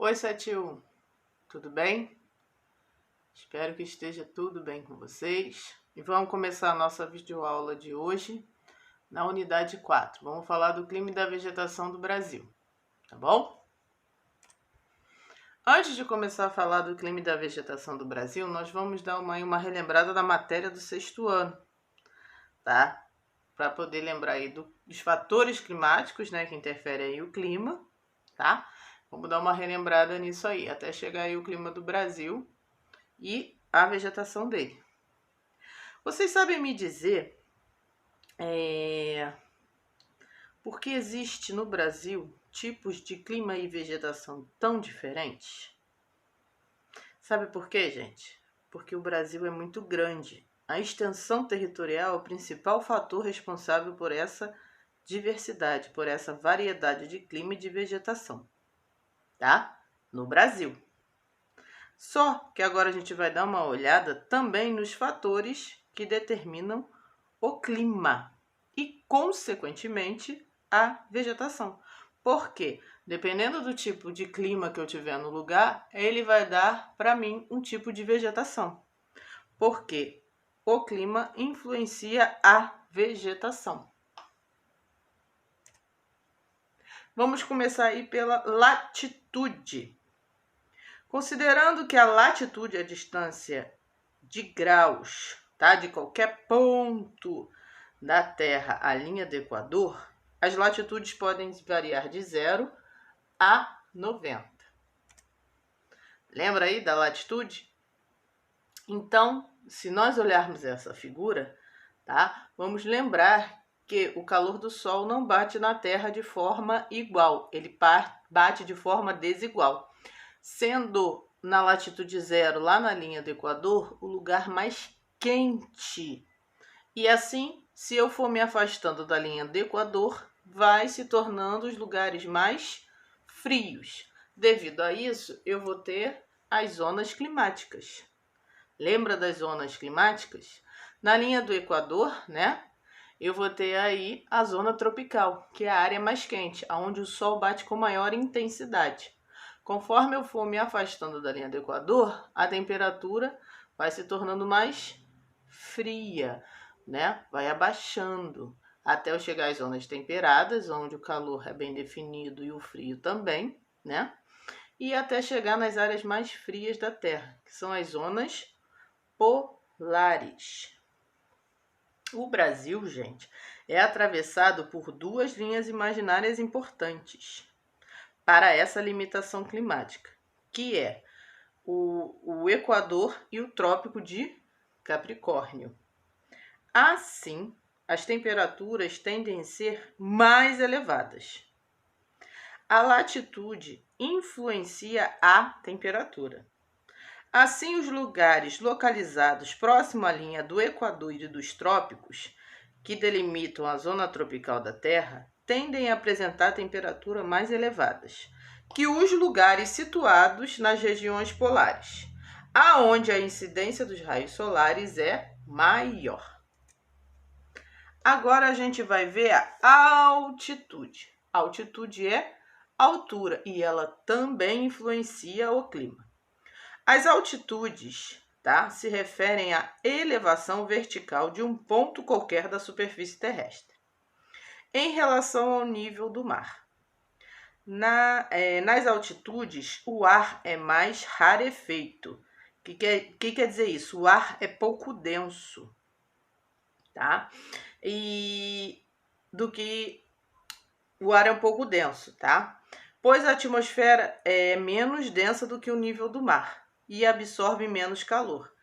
Oi, 71, tudo bem? Espero que esteja tudo bem com vocês. E vamos começar a nossa videoaula de hoje na unidade 4. Vamos falar do clima e da vegetação do Brasil, tá bom? Antes de começar a falar do clima e da vegetação do Brasil, nós vamos dar uma relembrada da matéria do 6º ano, tá? Para poder lembrar aí dos fatores climáticos, né, que interferem aí o clima, tá? Vamos dar uma relembrada nisso aí, até chegar aí o clima do Brasil e a vegetação dele. Vocês sabem me dizer por que existe no Brasil tipos de clima e vegetação tão diferentes? Sabe por quê, gente? Porque o Brasil é muito grande. A extensão territorial é o principal fator responsável por essa diversidade, por essa variedade de clima e de vegetação, tá? No Brasil. Só que agora a gente vai dar uma olhada também nos fatores que determinam o clima e, consequentemente, a vegetação. Por quê? Dependendo do tipo de clima que eu tiver no lugar, ele vai dar para mim um tipo de vegetação. Porque o clima influencia a vegetação. Vamos começar aí pela latitude. Considerando que a latitude é a distância de graus, tá? De qualquer ponto da Terra à linha do Equador, as latitudes podem variar de 0 a 90. Lembra aí da latitude? Então, se nós olharmos essa figura, tá? Vamos lembrar que o calor do Sol não bate na Terra de forma igual, ele bate de forma desigual. Sendo na latitude 0, lá na linha do Equador, o lugar mais quente. E assim, se eu for me afastando da linha do Equador, vai se tornando os lugares mais frios. Devido a isso, eu vou ter as zonas climáticas. Lembra das zonas climáticas? Na linha do Equador, né? Eu vou ter aí a zona tropical, que é a área mais quente, onde o sol bate com maior intensidade. Conforme eu for me afastando da linha do Equador, a temperatura vai se tornando mais fria, né? Vai abaixando até eu chegar às zonas temperadas, onde o calor é bem definido e o frio também, né? E até chegar nas áreas mais frias da Terra, que são as zonas polares. O Brasil, gente, é atravessado por duas linhas imaginárias importantes para essa limitação climática, que é o Equador e o Trópico de Capricórnio. Assim, as temperaturas tendem a ser mais elevadas. A latitude influencia a temperatura. Assim, os lugares localizados próximo à linha do Equador e dos trópicos, que delimitam a zona tropical da Terra, tendem a apresentar temperaturas mais elevadas que os lugares situados nas regiões polares, aonde a incidência dos raios solares é maior. Agora a gente vai ver a altitude. A altitude é altura e ela também influencia o clima. As altitudes, tá, se referem à elevação vertical de um ponto qualquer da superfície terrestre em relação ao nível do mar. Nas altitudes, o ar é mais rarefeito. O que quer dizer isso? O ar é pouco denso, tá? O ar é um pouco denso, tá? Pois a atmosfera é menos densa do que o nível do mar e absorve menos calor.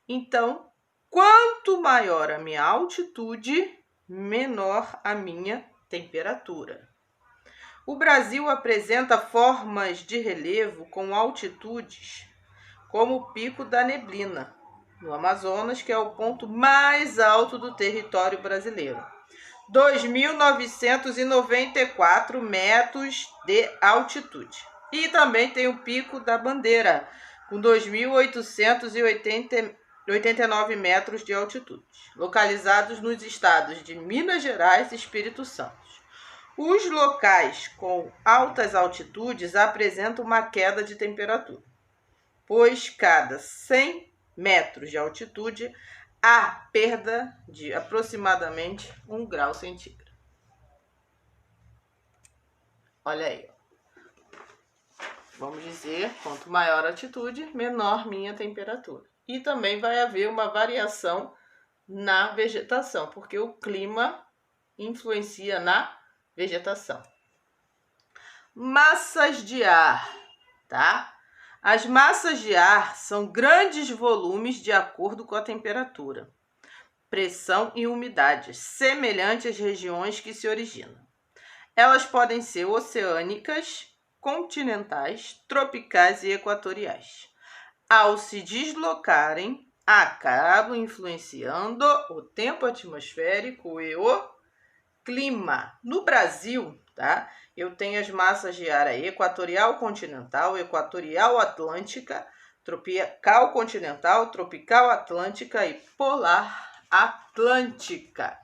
Então, quanto maior a minha altitude, menor a minha temperatura. O Brasil apresenta formas de relevo com altitudes, como o Pico da Neblina, no Amazonas, que é o ponto mais alto do território brasileiro. 2.994 metros de altitude. E também tem o Pico da Bandeira, com 2.889 metros de altitude, localizados nos estados de Minas Gerais e Espírito Santo. Os locais com altas altitudes apresentam uma queda de temperatura, pois cada 100 metros de altitude há perda de aproximadamente 1 grau centígrado. Olha aí. Vamos dizer, quanto maior a altitude, menor minha temperatura. E também vai haver uma variação na vegetação, porque o clima influencia na vegetação. Massas de ar, tá? As massas de ar são grandes volumes de acordo com a temperatura, pressão e umidade, semelhantes às regiões que se originam. Elas podem ser oceânicas, continentais, tropicais e equatoriais. Ao se deslocarem, acabam influenciando o tempo atmosférico e o clima. No Brasil, tá? Eu tenho as massas de ar equatorial continental, equatorial atlântica, tropical continental, tropical atlântica e polar atlântica.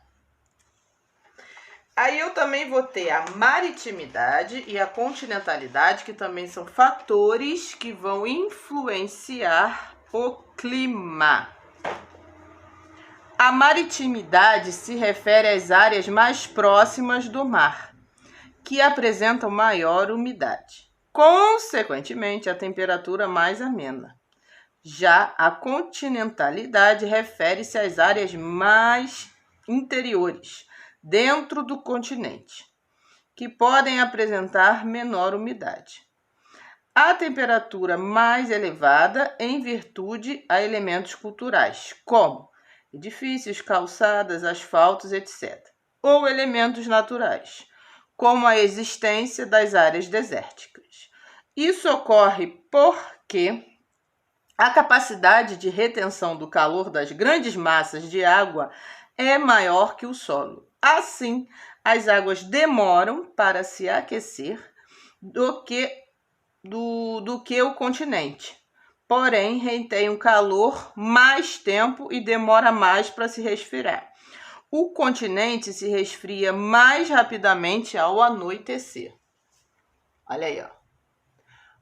Aí eu também vou ter a maritimidade e a continentalidade, que também são fatores que vão influenciar o clima. A maritimidade se refere às áreas mais próximas do mar, que apresentam maior umidade. Consequentemente, a temperatura mais amena. Já a continentalidade refere-se às áreas mais interiores, dentro do continente, que podem apresentar menor umidade. A temperatura mais elevada em virtude a elementos culturais, como edifícios, calçadas, asfaltos, etc. Ou elementos naturais, como a existência das áreas desérticas. Isso ocorre porque a capacidade de retenção do calor das grandes massas de água é maior que o solo. Assim, as águas demoram para se aquecer do que o continente. Porém, retém o calor mais tempo e demora mais para se resfriar. O continente se resfria mais rapidamente ao anoitecer. Olha aí, ó.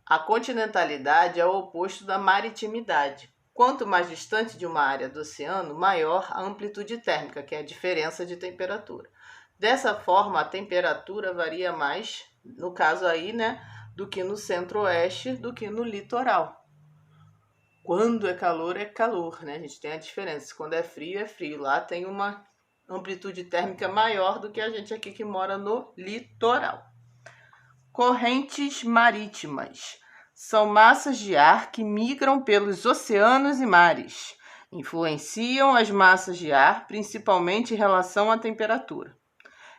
A continentalidade é o oposto da maritimidade. Quanto mais distante de uma área do oceano, maior a amplitude térmica, que é a diferença de temperatura. Dessa forma, a temperatura varia mais, no caso aí, né, do que no centro-oeste, do que no litoral. Quando é calor, né? A gente tem a diferença. Quando é frio. Lá tem uma amplitude térmica maior do que a gente aqui que mora no litoral. Correntes marítimas são massas de ar que migram pelos oceanos e mares. Influenciam as massas de ar, principalmente em relação à temperatura,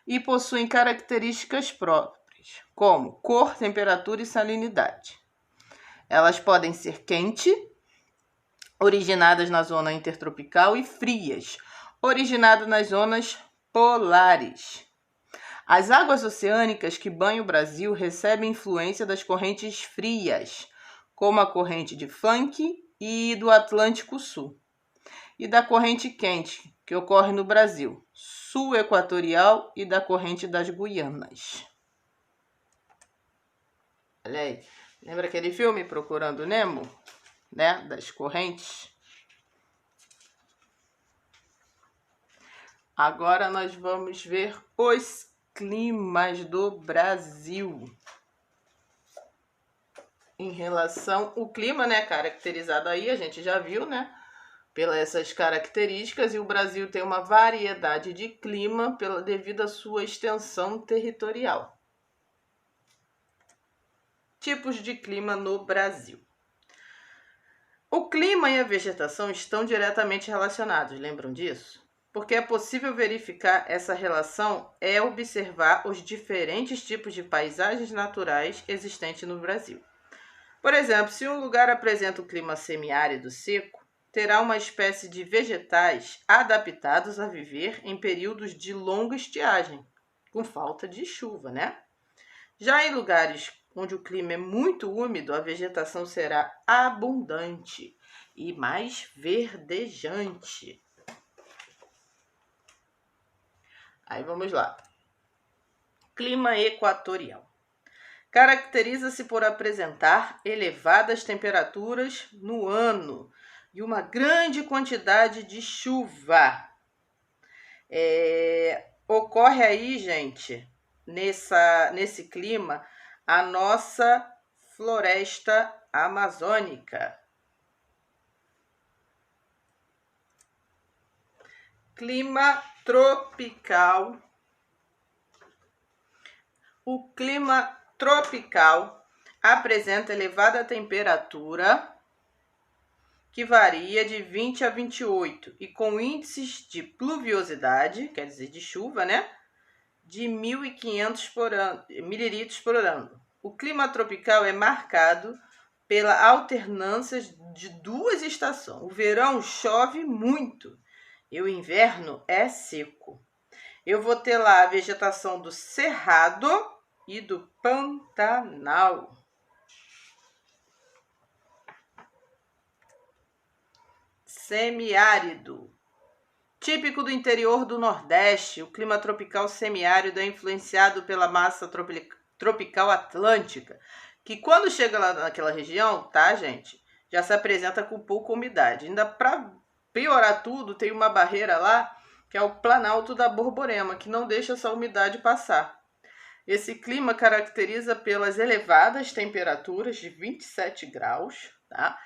e possuem características próprias, como cor, temperatura e salinidade. Elas podem ser quentes, originadas na zona intertropical, e frias, originadas nas zonas polares. As águas oceânicas que banham o Brasil recebem influência das correntes frias, como a corrente de Franklin e do Atlântico Sul, e da corrente quente, que ocorre no Brasil, sul equatorial, e da corrente das Guianas. Olha aí, lembra aquele filme Procurando Nemo, né, das correntes? Agora nós vamos ver os climas do Brasil. Em relação ao clima, né, caracterizado aí, a gente já viu, né, pelas essas características, e o Brasil tem uma variedade de clima devido à sua extensão territorial. Tipos de clima no Brasil. O clima e a vegetação estão diretamente relacionados, lembram disso? Porque é possível verificar essa relação é observar os diferentes tipos de paisagens naturais existentes no Brasil. Por exemplo, se um lugar apresenta um clima semiárido seco, terá uma espécie de vegetais adaptados a viver em períodos de longa estiagem, com falta de chuva, né? Já em lugares onde o clima é muito úmido, a vegetação será abundante e mais verdejante. Aí vamos lá. Clima equatorial. Caracteriza-se por apresentar elevadas temperaturas no ano e uma grande quantidade de chuva. Ocorre aí, gente, nesse clima, a nossa floresta amazônica. Clima tropical. O clima tropical apresenta elevada temperatura, que varia de 20 a 28, e com índices de pluviosidade, quer dizer, de chuva, né? De 1.500 mililitros por ano. O clima tropical é marcado pela alternância de duas estações. O verão chove muito e o inverno é seco. Eu vou ter lá a vegetação do Cerrado e do Pantanal. Semiárido. Típico do interior do Nordeste, o clima tropical semiárido é influenciado pela massa tropical atlântica, que quando chega lá naquela região, tá, gente, já se apresenta com pouca umidade. Ainda para piorar tudo, tem uma barreira lá, que é o Planalto da Borborema, que não deixa essa umidade passar. Esse clima caracteriza pelas elevadas temperaturas de 27 graus, tá?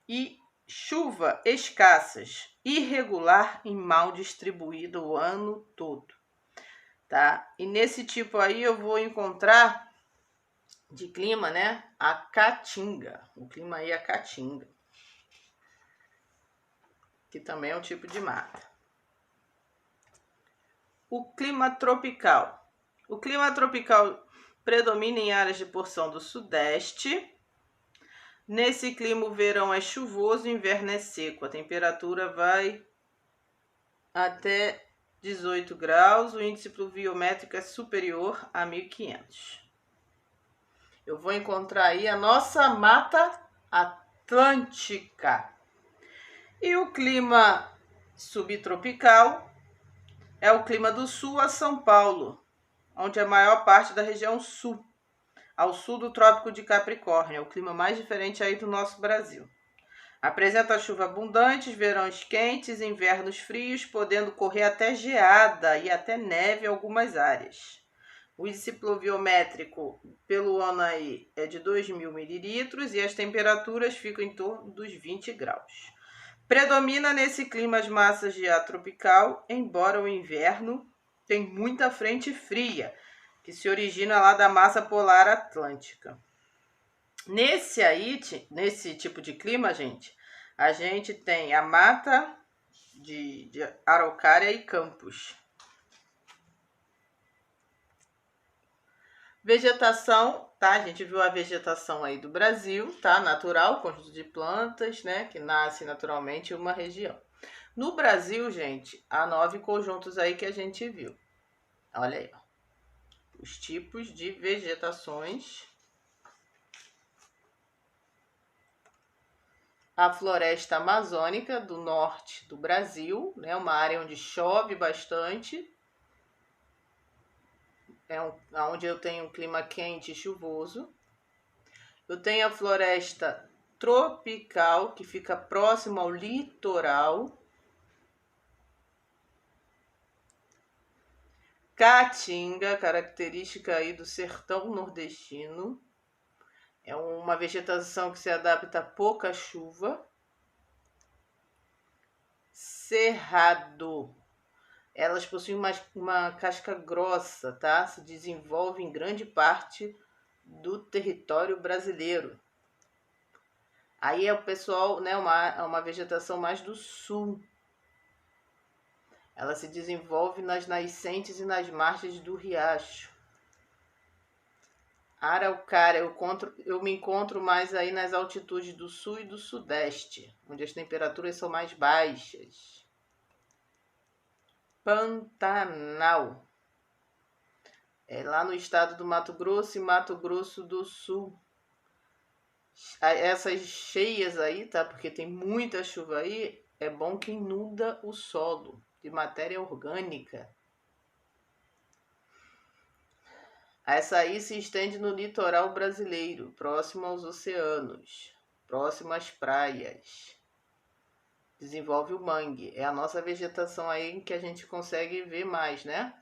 E chuva escassas, irregular e mal distribuída o ano todo, tá? E nesse tipo aí eu vou encontrar de clima, né, a caatinga. O clima aí é a caatinga, que também é um tipo de mata. O clima tropical. O clima tropical predomina em áreas de porção do sudeste. Nesse clima, o verão é chuvoso, o inverno é seco. A temperatura vai até 18 graus. O índice pluviométrico é superior a 1.500. Eu vou encontrar aí a nossa Mata Atlântica. E o clima subtropical é o clima do sul a São Paulo, onde a maior parte da região sul, ao sul do Trópico de Capricórnio, é o clima mais diferente aí do nosso Brasil. Apresenta chuva abundantes, verões quentes, invernos frios, podendo correr até geada e até neve em algumas áreas. O índice pluviométrico pelo ano aí é de 2.000 mililitros e as temperaturas ficam em torno dos 20 graus. Predomina nesse clima as massas de ar tropical, embora o inverno tem muita frente fria, que se origina lá da massa polar atlântica. Nesse tipo de clima, gente, a gente tem a mata de araucária e campos. Vegetação, tá? A gente viu a vegetação aí do Brasil, tá? Natural, conjunto de plantas, né? Que nasce naturalmente em uma região. No Brasil, gente, há 9 conjuntos aí que a gente viu. Olha aí, ó. Os tipos de vegetações. A floresta amazônica do norte do Brasil, né? Uma área onde chove bastante. Onde eu tenho um clima quente e chuvoso. Eu tenho a floresta tropical, que fica próximo ao litoral. Caatinga, característica aí do sertão nordestino. É uma vegetação que se adapta a pouca chuva. Cerrado. Elas possuem uma casca grossa, tá? Se desenvolve em grande parte do território brasileiro. Aí é o pessoal, né? Uma vegetação mais do sul. Ela se desenvolve nas nascentes e nas margens do riacho. Araucária, eu me encontro mais aí nas altitudes do sul e do sudeste, onde as temperaturas são mais baixas. Pantanal. É lá no estado do Mato Grosso e Mato Grosso do Sul. Essas cheias aí, tá? Porque tem muita chuva aí, é bom que inunda o solo de matéria orgânica. A açaí se estende no litoral brasileiro, próximo aos oceanos, próximo às praias. Desenvolve o mangue. É a nossa vegetação aí que a gente consegue ver mais, né?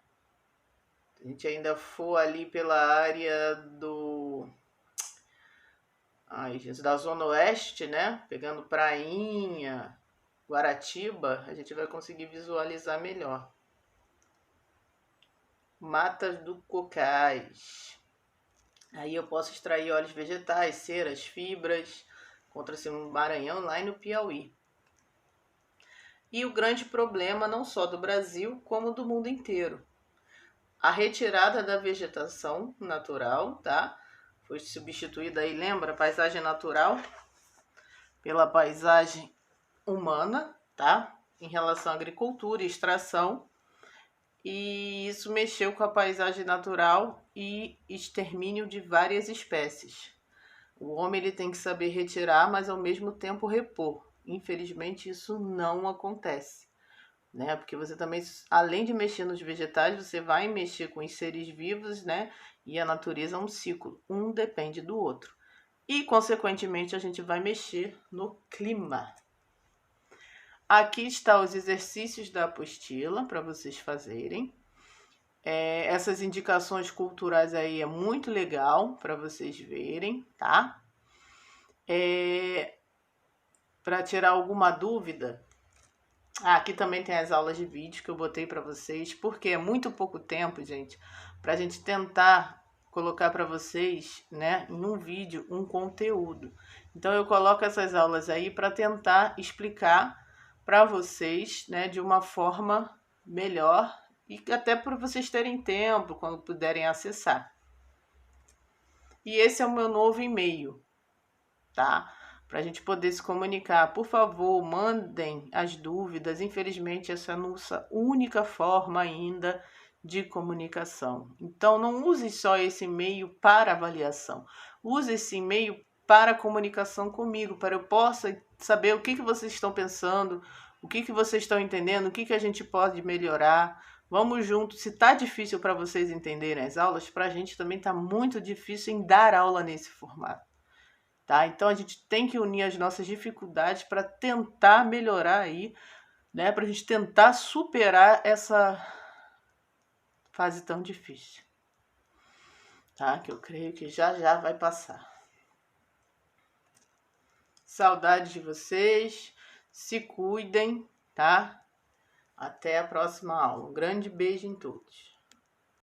Se a gente ainda for ali pela área da Zona Oeste, né? Pegando Prainha, Guaratiba, a gente vai conseguir visualizar melhor. Matas do Cocais. Aí eu posso extrair óleos vegetais, ceras, fibras, encontra-se no Maranhão, lá e no Piauí. E o grande problema não só do Brasil, como do mundo inteiro. A retirada da vegetação natural, tá? Foi substituída aí, lembra, a paisagem natural pela paisagem humana, tá? Em relação à agricultura e extração. E isso mexeu com a paisagem natural e extermínio de várias espécies. O homem ele tem que saber retirar, mas ao mesmo tempo repor. Infelizmente isso não acontece, né? Porque você também, além de mexer nos vegetais, você vai mexer com os seres vivos, né? E a natureza é um ciclo, um depende do outro. E, consequentemente, a gente vai mexer no clima. Aqui estão os exercícios da apostila para vocês fazerem. Essas indicações culturais aí é muito legal para vocês verem, tá? Para tirar alguma dúvida, aqui também tem as aulas de vídeo que eu botei para vocês, porque é muito pouco tempo, gente, para a gente tentar colocar para vocês, né, em um vídeo, um conteúdo. Então eu coloco essas aulas aí para tentar explicar para vocês, né, de uma forma melhor e até para vocês terem tempo quando puderem acessar. E esse é o meu novo e-mail, tá? Para a gente poder se comunicar. Por favor, mandem as dúvidas. Infelizmente, essa é a nossa única forma ainda de comunicação. Então, não use só esse e-mail para avaliação. Use esse e-mail para comunicação comigo, para eu possa saber o que vocês estão pensando, o que vocês estão entendendo, o que a gente pode melhorar. Vamos juntos. Se está difícil para vocês entenderem as aulas, para a gente também está muito difícil em dar aula nesse formato. Tá? Então a gente tem que unir as nossas dificuldades para tentar melhorar aí, né? Para a gente tentar superar essa fase tão difícil, tá? Que eu creio que já vai passar. Saudades de vocês, se cuidem, tá? Até a próxima aula. Um grande beijo em todos.